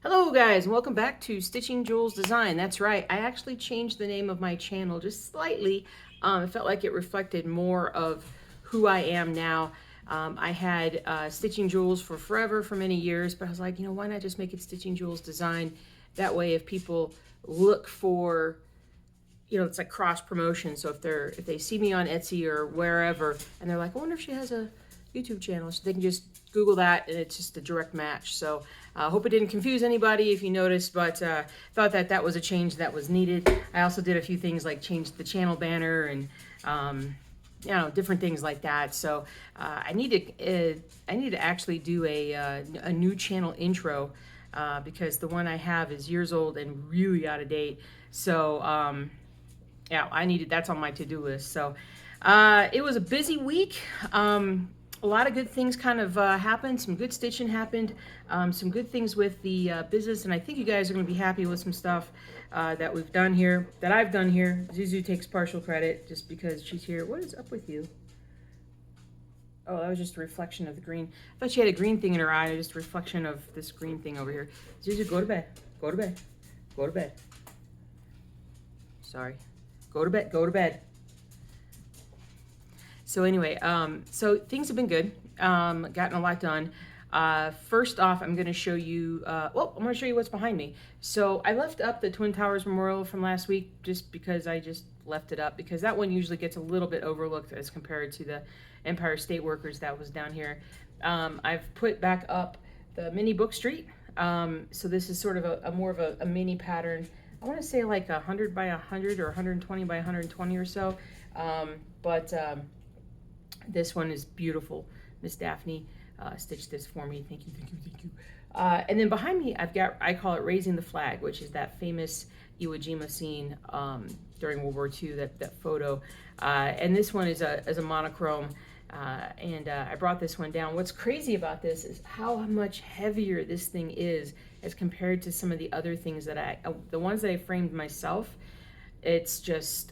Hello guys, and welcome back to Stitching Jules Design. That's right, I actually changed the name of my channel just slightly. It felt like it reflected more of who I am now. I had Stitching Jules for forever, for many years, but I was like, why not just make it Stitching Jules Design? That way if people look for, it's like cross promotion. So if they see me on Etsy or wherever, and they're like, I wonder if she has a YouTube channel, so they can just Google that and it's just a direct match. So I hope it didn't confuse anybody if you noticed, but thought that was a change that was needed. I also did a few things like change the channel banner and different things like that. So I need to actually do a new channel intro because the one I have is years old and really out of date. So yeah, that's on my to-do list. So it was a busy week. A lot of good things kind of happened. Some good stitching happened. Some good things with the business, and I think you guys are going to be happy with some stuff that we've done here, that I've done here. Zuzu takes partial credit just because she's here. What is up with you? Oh, that was just a reflection of the green. I thought she had a green thing in her eye. Just a reflection of this green thing over here. Zuzu, go to bed. Go to bed. Go to bed. Sorry. Go to bed. Go to bed. So anyway, so things have been good. Gotten a lot done. First off, I'm going to show you, I'm going to show you what's behind me. So I left up the Twin Towers Memorial from last week just because I just left it up because that one usually gets a little bit overlooked as compared to the Empire State Workers that was down here. I've put back up the mini book street. So this is sort of a more of a mini pattern. I want to say like 100 by 100 or 120 by 120 or so. This one is beautiful. Miss Daphne stitched this for me. Thank you, thank you, thank you. And then behind me, I call it Raising the Flag, which is that famous Iwo Jima scene during World War II, that photo. And this one is a monochrome. I brought this one down. What's crazy about this is how much heavier this thing is as compared to some of the other things that the ones that I framed myself. It's just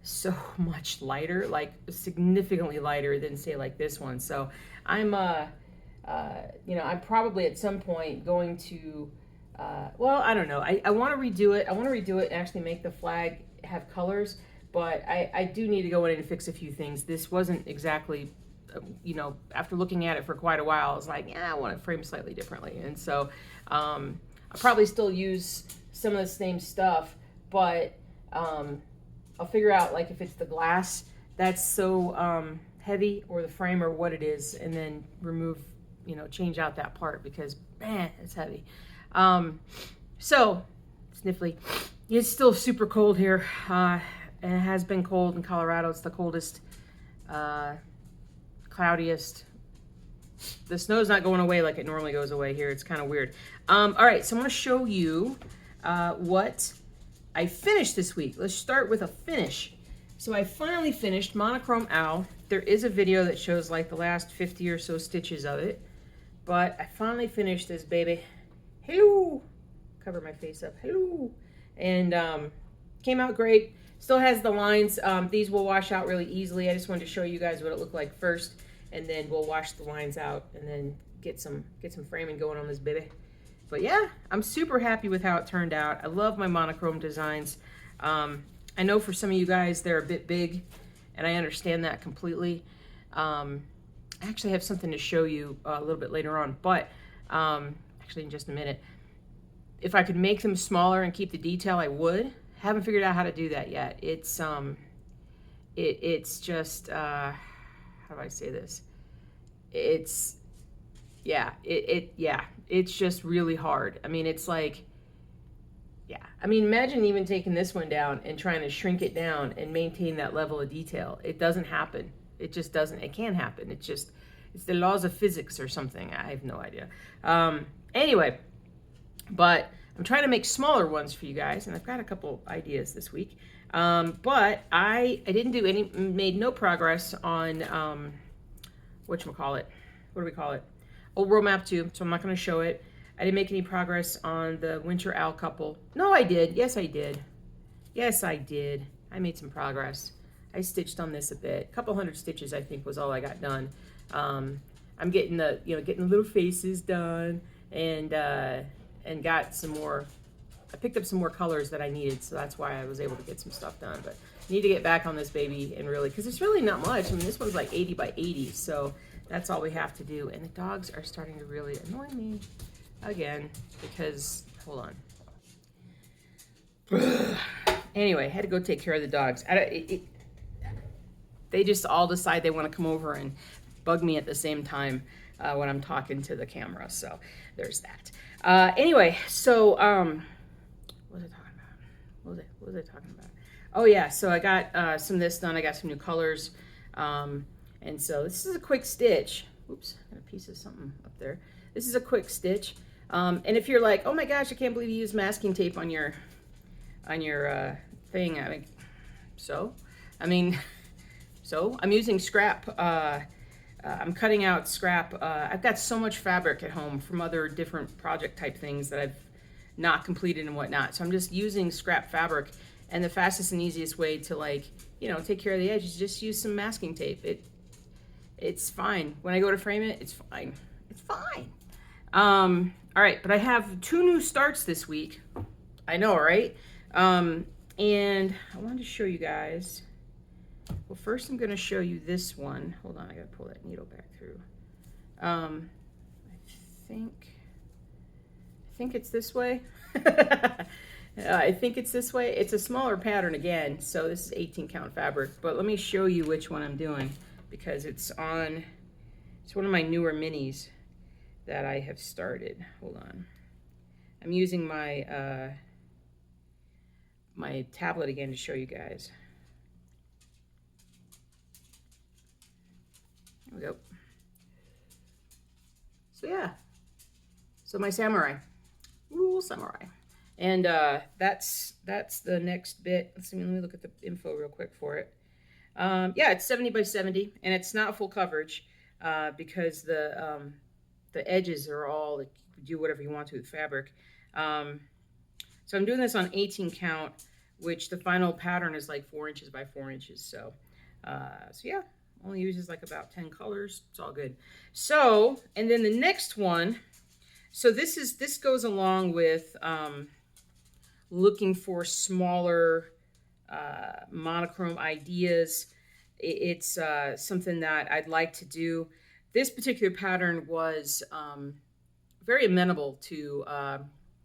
so much lighter, like significantly lighter than say like this one. So I'm I'm probably at some point going to I don't know, I want to redo it. I want to redo it and actually make the flag have colors, but I do need to go in and fix a few things. This wasn't exactly after looking at it for quite a while, I was like, yeah, I want it framed slightly differently. And so I'll probably still use some of the same stuff, but I'll figure out like if it's the glass that's so heavy or the frame or what it is, and then remove, change out that part because man, it's heavy. So sniffly. It's still super cold here, and it has been cold in Colorado. It's the coldest, cloudiest. The snow's not going away like it normally goes away here. It's kind of weird. All right, so I'm going to show you what I finished this week. Let's start with a finish. So I finally finished Monochrome Owl. There is a video that shows like the last 50 or so stitches of it, but I finally finished this baby. Hello, cover my face up. Hello, and came out great. Still has the lines. These will wash out really easily. I just wanted to show you guys what it looked like first, and then we'll wash the lines out and then get some framing going on this baby. But yeah, I'm super happy with how it turned out. I love my monochrome designs. I know for some of you guys, they're a bit big, and I understand that completely. I actually have something to show you a little bit later on, but actually in just a minute. If I could make them smaller and keep the detail, I would. Haven't figured out how to do that yet. It's just, how do I say this? It's just really hard. I mean, it's like, imagine even taking this one down and trying to shrink it down and maintain that level of detail. It doesn't happen. It just doesn't. It can't happen. It's the laws of physics or something. I have no idea. Anyway, but I'm trying to make smaller ones for you guys, and I've got a couple ideas this week. But I made no progress on, whatchamacallit? What do we call it? Old World Map 2, so I'm not going to show it. I didn't make any progress on the Winter Owl couple. No, I did. Yes, I did. Yes, I did. I made some progress. I stitched on this a bit. A couple hundred stitches, I think, was all I got done. I'm getting the, getting the little faces done, and and got some more. I picked up some more colors that I needed, so that's why I was able to get some stuff done. But I need to get back on this baby and really, because it's really not much. I mean, this one's like 80 by 80, so that's all we have to do. And the dogs are starting to really annoy me again because, hold on. Anyway, had to go take care of the dogs. They just all decide they want to come over and bug me at the same time when I'm talking to the camera. So there's that. Anyway, so what was I talking about? What was I talking about? Oh yeah, so I got some of this done. I got some new colors. And so this is a quick stitch. Oops, got a piece of something up there. This is a quick stitch. And if you're like, oh my gosh, I can't believe you used masking tape on your thing. So I'm using scrap. I'm cutting out scrap. I've got so much fabric at home from other different project type things that I've not completed and whatnot. So I'm just using scrap fabric, and the fastest and easiest way to, like, you know, take care of the edges, just use some masking tape. It's fine. When I go to frame it, it's fine. It's fine. All right, but I have 2 new starts this week. I know, right? And I wanted to show you guys. Well, first I'm going to show you this one. Hold on, I got to pull that needle back through. I think it's this way. I think it's this way. It's a smaller pattern again, so this is 18 count fabric, but let me show you which one I'm doing because it's one of my newer minis that I have started. Hold on. I'm using my my tablet again to show you guys. There we go. So yeah. So my samurai. Ooh, samurai. And that's the next bit. Let me look at the info real quick for it. Yeah, it's 70 by 70, and it's not full coverage because the edges are all, like, you do whatever you want to with fabric. So I'm doing this on 18 count, which the final pattern is like 4 inches by 4 inches. So yeah, only uses like about 10 colors. It's all good. So, and then the next one. So this goes along with looking for smaller monochrome ideas. It's something that I'd like to do. This particular pattern was very amenable to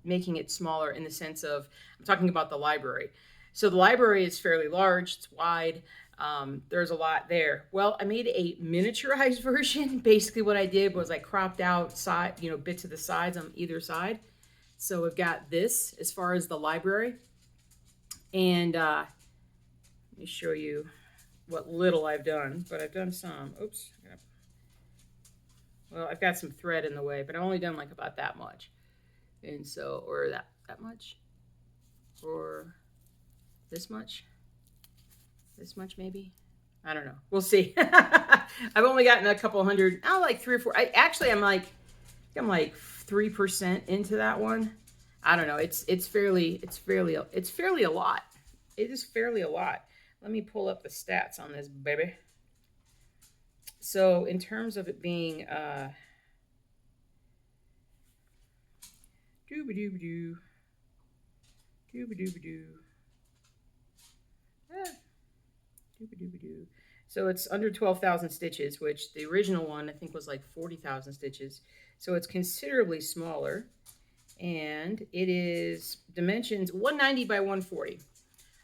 making it smaller in the sense of, I'm talking about the library. So the library is fairly large, it's wide, there's a lot there. Well, I made a miniaturized version. Basically what I did was I cropped out bits of the sides on either side. So we've got this as far as the library. And let me show you what little I've done, but I've done some. Oops. Well, I've got some thread in the way, but I've only done like about that much. And so, or that much, or this much maybe. I don't know. We'll see. I've only gotten a couple hundred, like 3 or 4. I'm like 3% into that one. I don't know. It's fairly a lot. It is fairly a lot. Let me pull up the stats on this baby. So in terms of it being so it's under 12,000 stitches, which the original one I think was like 40,000 stitches. So it's considerably smaller, and it is dimensions 190 by 140.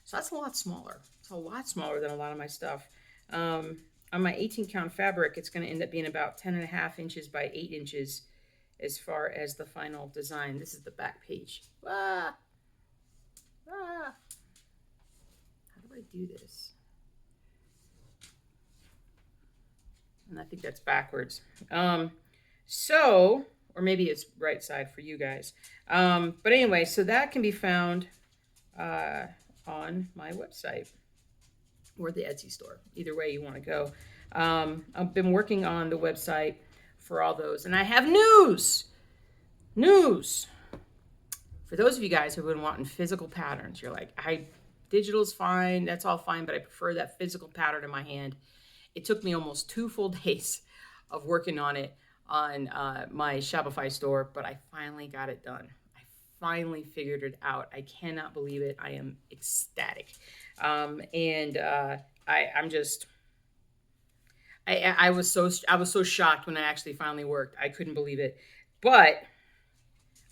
So that's a lot smaller. It's a lot smaller than a lot of my stuff. On my 18 count fabric, it's going to end up being about 10.5 inches by 8 inches as far as the final design. This is the back page. How do I do this? And I think that's backwards. So, or maybe it's right side for you guys. But anyway, so that can be found on my website or the Etsy store, either way you want to go. I've been working on the website for all those, and I have news. For those of you guys who've been wanting physical patterns, you're like, digital's fine, that's all fine, but I prefer that physical pattern in my hand. It took me almost 2 full days of working on it on my Shopify store, but I finally got it done. I finally figured it out. I cannot believe it. I am ecstatic. I'm just, I was so shocked when I actually finally worked. I couldn't believe it. But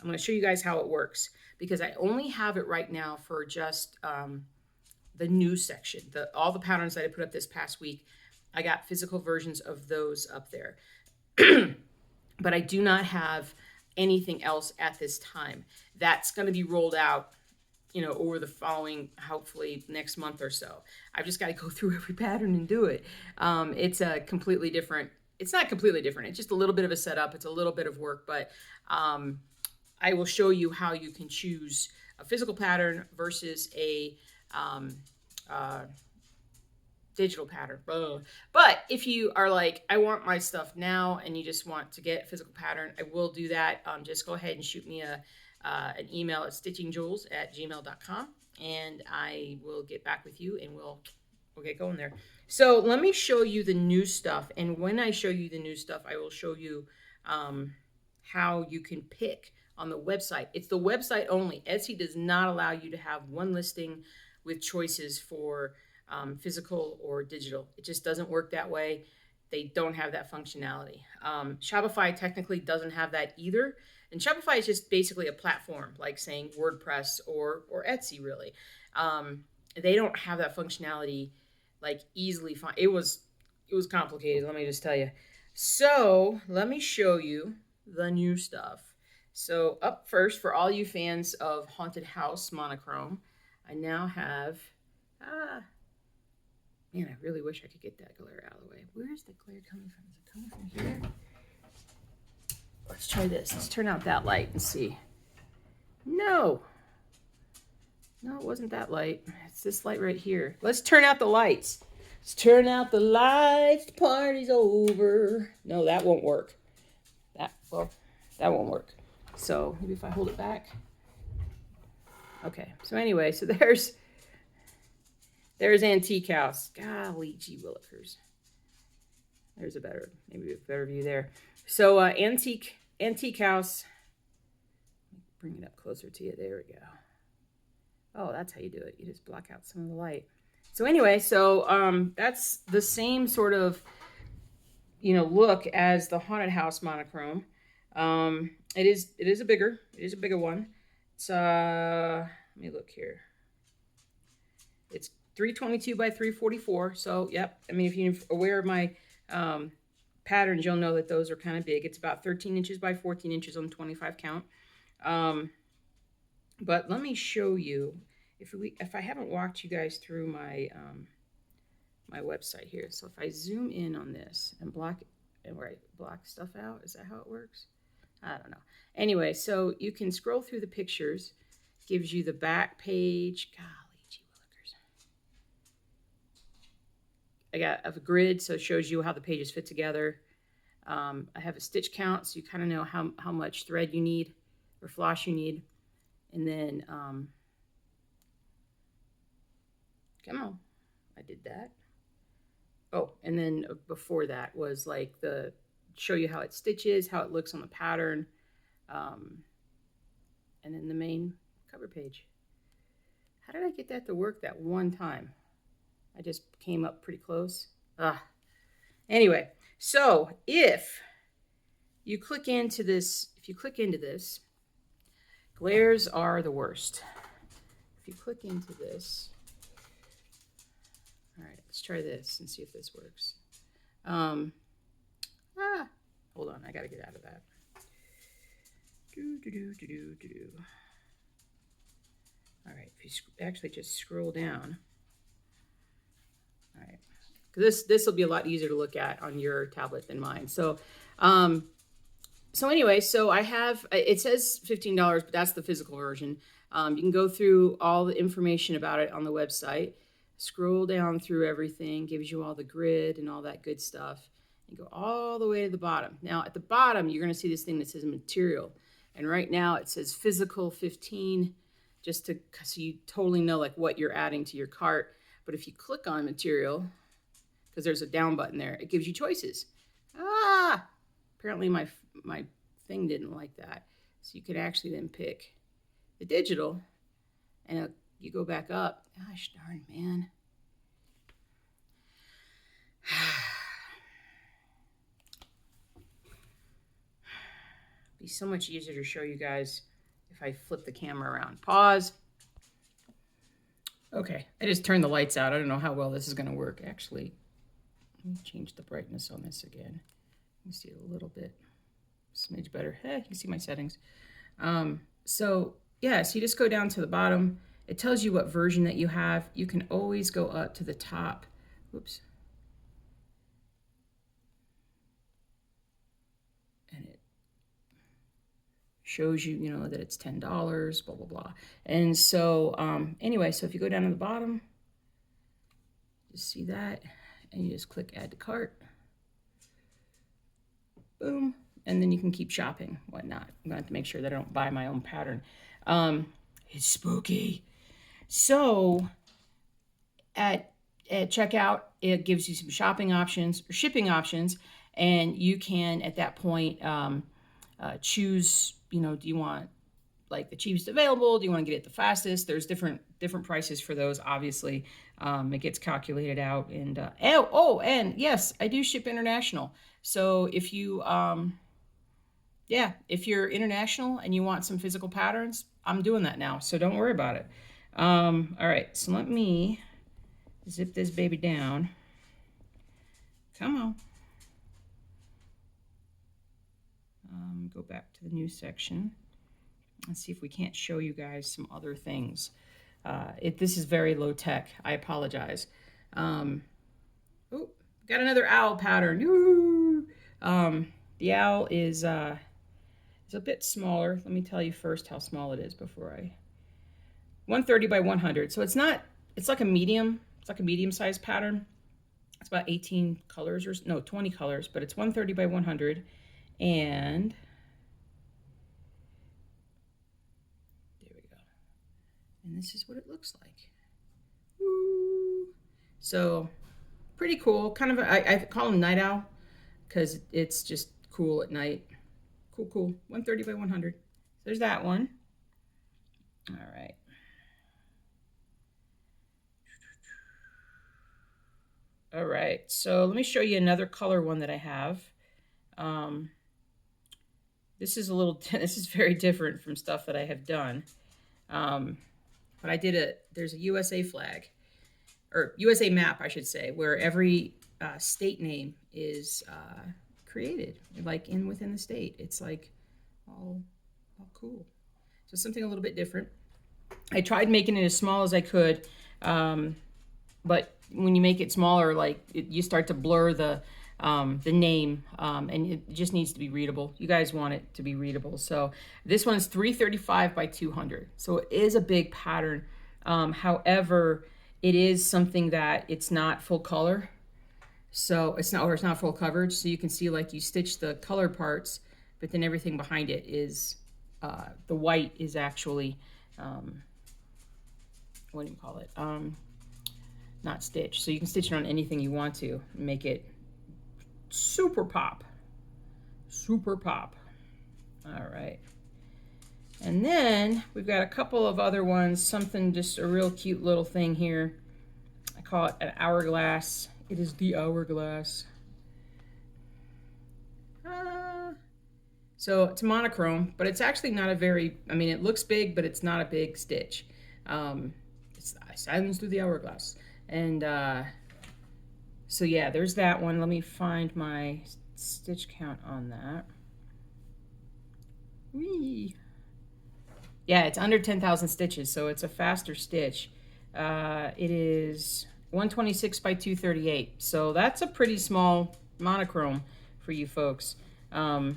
I'm going to show you guys how it works, because I only have it right now for just the new section. All the patterns that I put up this past week, I got physical versions of those up there. But I do not have anything else at this time. That's going to be rolled out, you know, over the following, hopefully next month or so. I've just got to go through every pattern and do it. It's a completely different, it's not completely different. It's just a little bit of a setup. It's a little bit of work, but I will show you how you can choose a physical pattern versus a digital pattern. But if you are like, I want my stuff now, and you just want to get a physical pattern, I will do that. Just go ahead and shoot me an email at stitchingjoules@gmail.com, and I will get back with you, and we'll get going there. So let me show you the new stuff. And when I show you the new stuff, I will show you how you can pick on the website. It's the website only. Etsy does not allow you to have one listing with choices for physical or digital. It just doesn't work that way. They don't have that functionality. Shopify technically doesn't have that either. And Shopify is just basically a platform, like saying WordPress or Etsy, really. They don't have that functionality like easily. It was complicated, let me just tell you. So let me show you the new stuff. So up first, for all you fans of Haunted House monochrome, I now have, man, I really wish I could get that glare out of the way. Where's the glare coming from? Is it coming from here? Let's try this. Let's turn out that light and see. No, it wasn't that light. It's this light right here. Let's turn out the lights. Let's turn out the lights. The party's over. No, that won't work. That won't work. So maybe if I hold it back. Okay. So anyway, so there's Antique House. Golly gee willikers. There's maybe a better view there. So Antique House. Bring it up closer to you. There we go. Oh, that's how you do it. You just block out some of the light. So anyway, that's the same sort of, you know, look as the Haunted House monochrome. It is a bigger one. It's let me look here. It's 322 by 344. So yep. I mean, if you're aware of my patterns, you'll know that those are kind of big. It's about 13 inches by 14 inches on 25 count. But let me show you, if I haven't walked you guys through my my website here. So if I zoom in on this and block stuff out, is that how it works? I don't know. Anyway, so you can scroll through the pictures, gives you the back page. Golly gee willikers. I got a grid, so it shows you how the pages fit together. I have a stitch count, so you kind of know how much thread you need or floss you need. And then, come on, I did that. Oh, and then before that was like show you how it stitches, how it looks on the pattern, and then the main cover page. How did I get that to work that one time? I just came up pretty close. Anyway, so if you click into this, glares are the worst. If you click into this, all right, let's try this and see if this works. Hold on, I gotta get out of that. All right, if you actually just scroll down. All right, because this will be a lot easier to look at on your tablet than mine. So, anyway, so I have, it says $15, but that's the physical version. You can go through all the information about it on the website. Scroll down through everything, gives you all the grid and all that good stuff. And go all the way to the bottom. Now, at the bottom, you're going to see this thing that says material. And right now, it says physical 15, so you totally know like what you're adding to your cart. But if you click on material, because there's a down button there, it gives you choices. Apparently my thing didn't like that. So you could actually then pick the digital, and you go back up. Gosh darn, man. It'd be so much easier to show you guys if I flip the camera around. Pause. Okay, I just turned the lights out. I don't know how well this is going to work. Actually, let me change the brightness on this again. Let me see it a little bit. Smidge better. You can see my settings. So yeah, so you just go down to the bottom. It tells you what version that you have. You can always go up to the top. Oops. And it shows you, you know, that it's $10, blah, blah, blah. And so anyway, so if you go down to the bottom, just see that, and you just click add to cart. Boom. And then you can keep shopping, whatnot. I'm gonna have to make sure that I don't buy my own pattern. It's spooky. So at checkout, it gives you some shopping options or shipping options, and you can at that point choose, you know, do you want like the cheapest available? Do you want to get it the fastest? There's different prices for those, obviously. It gets calculated out, and and yes, I do ship international. So if you yeah, if you're international and you want some physical patterns, I'm doing that now, so don't worry about it. All right, so let me zip this baby down. Come on. Go back to the new section. Let's see if we can't show you guys some other things. This is very low tech. I apologize. Oh, got another owl pattern. Woo! The owl is a bit smaller. Let me tell you first how small it is before 130 by 100. So it's like a medium. It's like a medium-sized pattern. It's about 18 colors or no, 20 colors, but it's 130 by 100, and there we go. And this is what it looks like. Woo. So pretty cool. Kind of I call them night owl because it's just cool at night. Cool. 130 by 100. There's that one. All right. All right, so let me show you another color one that I have. This is very different from stuff that I have done. But I did there's a USA flag, or USA map, I should say, where every state name is created, like within the state. It's like all cool. So something a little bit different. I tried making it as small as I could, but when you make it smaller, like you start to blur the name, and it just needs to be readable. You guys want it to be readable. So this one's 335 by 200. So it is a big pattern. However, it is something that it's not full color. So it's not full coverage. So you can see, like, you stitch the color parts, but then everything behind it is, the white is actually, what do you call it? Not stitch. So you can stitch it on anything you want to make it super pop. All right. And then we've got a couple of other ones, something, just a real cute little thing here. I call it an hourglass. It is the hourglass. So it's monochrome, but it's actually not a very, I mean, it looks big, but it's not a big stitch. It's silence through the hourglass. And so yeah, there's that one. Let me find my stitch count on that. Whee! Yeah, it's under 10,000 stitches, so it's a faster stitch. It is 126 by 238, so that's a pretty small monochrome for you folks. I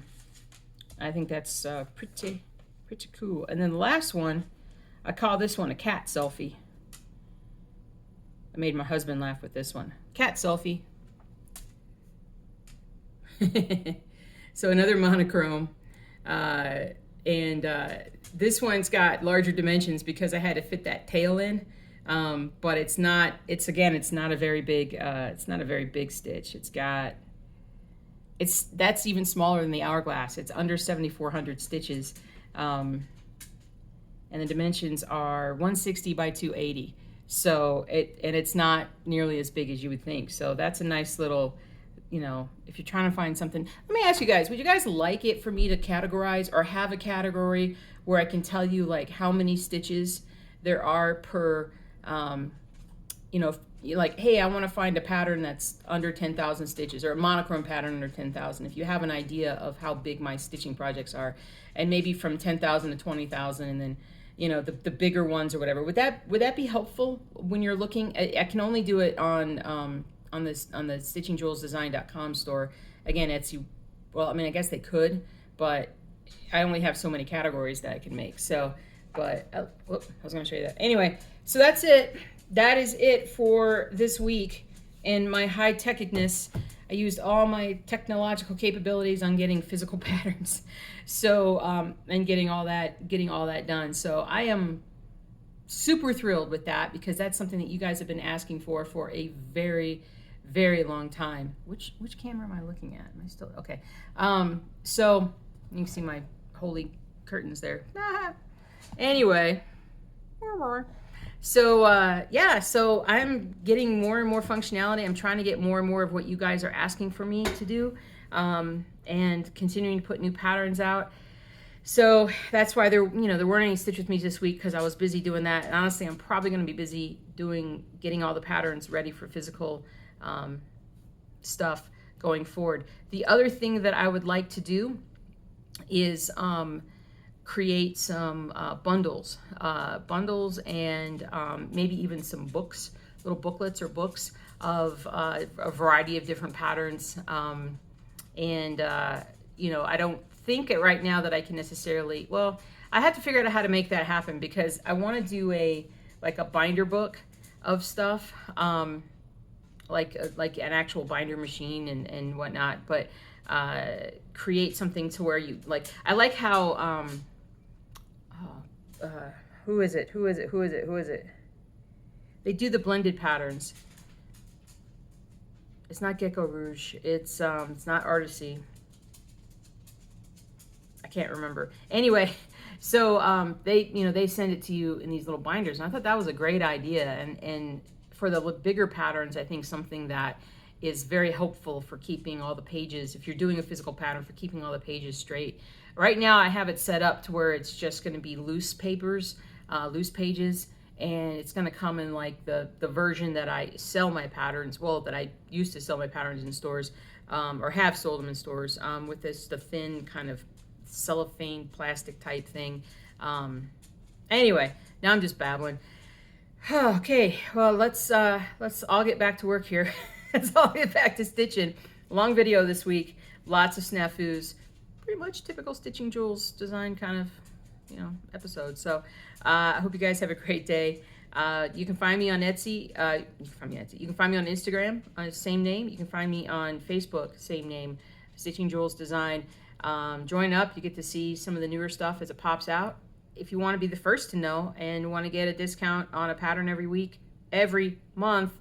think that's pretty cool. And then the last one, I call this one a cat selfie. I made my husband laugh with this one. Cat selfie. So another monochrome. This one's got larger dimensions because I had to fit that tail in. But it's not a very big stitch. That's even smaller than the hourglass. It's under 7,400 stitches. And and the dimensions are 160 by 280. So it's not nearly as big as you would think. So that's a nice little, you know, if you're trying to find something. Let me ask you guys, would you guys like it for me to categorize or have a category where I can tell you like how many stitches there are per, you know, like, hey, I want to find a pattern that's under 10,000 stitches, or a monochrome pattern under 10,000. If you have an idea of how big my stitching projects are, and maybe from 10,000 to 20,000, and then, you know, the bigger ones or whatever, would that be helpful when you're looking? I can only do it on the stitchingjewelsdesign.com store. Again, Etsy. Well, I mean, I guess they could, but I only have so many categories that I can make. So, but I was going to show you that anyway. So that's it. That is it for this week. And my high-techness, I used all my technological capabilities on getting physical patterns. So, and getting all that done. So I am super thrilled with that, because that's something that you guys have been asking for a very, very long time. Which camera am I looking at? Am I still okay? So you can see my holy curtains there. Anyway. So yeah, so I'm getting more and more functionality. I'm trying to get more and more of what you guys are asking for me to do, and continuing to put new patterns out. So that's why there weren't any Stitch With Me this week, because I was busy doing that. And honestly, I'm probably going to be busy getting all the patterns ready for physical stuff going forward. The other thing that I would like to do is create some bundles and maybe even some books, little booklets or books of a variety of different patterns. You know, I don't think right now that I can necessarily, well, I have to figure out how to make that happen, because I want to do a binder book of stuff, like an actual binder machine and whatnot, but create something to where you I like how who is it? They do the blended patterns. It's not Gecko Rouge. It's not Artisy. I can't remember. Anyway, so they send it to you in these little binders, and I thought that was a great idea. And for the bigger patterns, I think something that is very helpful for keeping all the pages, if you're doing a physical pattern, for keeping all the pages straight. Right now I have it set up to where it's just going to be loose papers, loose pages, and it's going to come in like the version that I sell my patterns, well, that I used to sell my patterns in stores, or have sold them in stores, with the thin kind of cellophane plastic type thing. Anyway, now I'm just babbling. Okay, well, let's all get back to work here. Let's all get back to stitching. Long video this week, lots of snafus, pretty much typical Stitching Jewels design kind of, episode. So I hope you guys have a great day. You can find me on Etsy. You can find me on Instagram, same name. You can find me on Facebook, same name, Stitching Jewels Design. Join up. You get to see some of the newer stuff as it pops out. If you want to be the first to know and want to get a discount on a pattern every week, every month,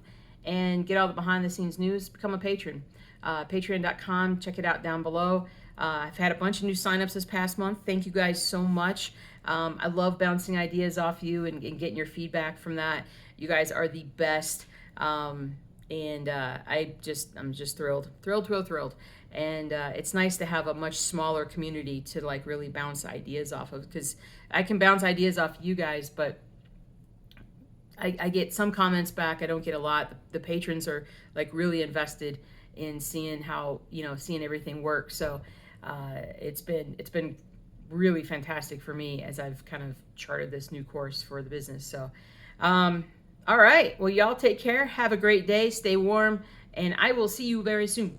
and get all the behind the scenes news, become a patron. Patreon.com, check it out down below. I've had a bunch of new signups this past month. Thank you guys so much. I love bouncing ideas off you and getting your feedback from that. You guys are the best. I'm just thrilled. And it's nice to have a much smaller community to really bounce ideas off of, because I can bounce ideas off you guys, but I get some comments back. I don't get a lot. The patrons are really invested in seeing how, seeing everything work. So it's been really fantastic for me as I've kind of charted this new course for the business. So, all right. Well, y'all take care. Have a great day. Stay warm. And I will see you very soon.